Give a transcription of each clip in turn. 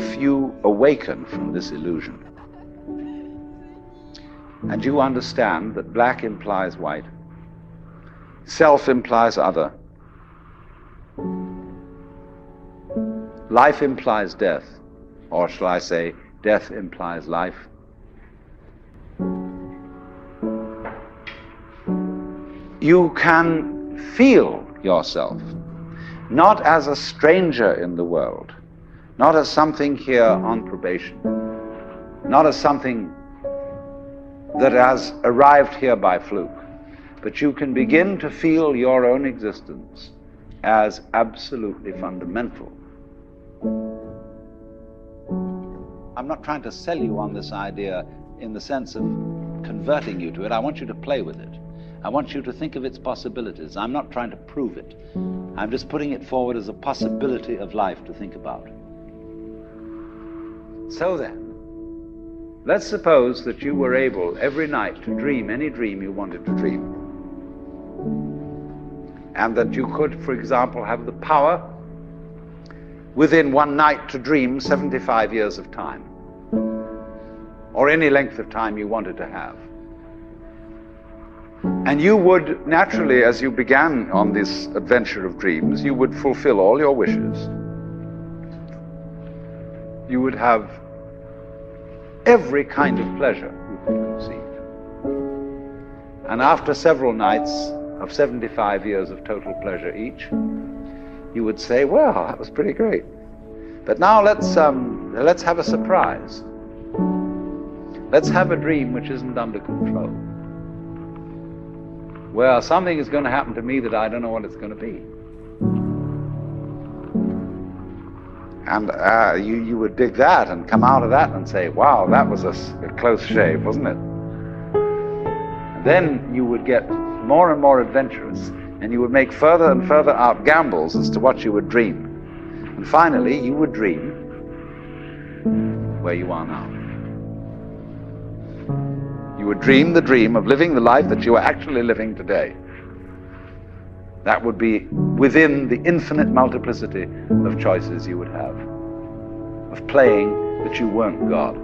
if you awaken from this illusion, and you understand that black implies white, self implies other, life implies death, or shall I say, death implies life, you can feel yourself not as a stranger in the world, not as something here on probation, not as something that has arrived here by fluke, but you can begin to feel your own existence as absolutely fundamental. I'm not trying to sell you on this idea in the sense of converting you to it. I want you to play with it. I want you to think of its possibilities. I'm not trying to prove it. I'm just putting it forward as a possibility of life to think about. So then, let's suppose that you were able every night to dream any dream you wanted to dream. And that you could, for example, have the power within one night to dream 75 years of time, or any length of time you wanted to have. And you would naturally, as you began on this adventure of dreams, you would fulfill all your wishes. You would have every kind of pleasure you could conceive. And after several nights of 75 years of total pleasure each, you would say, well, that was pretty great. But now let's have a surprise. Let's have a dream which isn't under control. Well, something is going to happen to me that I don't know what it's going to be. And you would dig that and come out of that and say, wow, that was a close shave, wasn't it? And then you would get more and more adventurous, and you would make further and further out gambles as to what you would dream. And finally, you would dream where you are now. You would dream the dream of living the life that you are actually living today. That would be within the infinite multiplicity of choices you would have, of playing that you weren't God.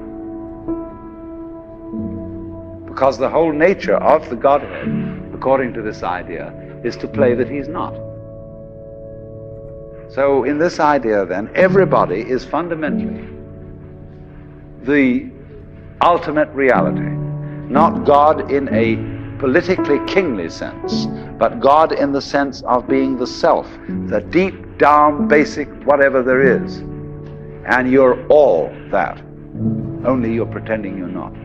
Because the whole nature of the Godhead, according to this idea, is to play that he's not. So in this idea then, everybody is fundamentally the ultimate reality. Not God in a politically kingly sense, but God in the sense of being the self, the deep down basic whatever there is. And you're all that, only you're pretending you're not.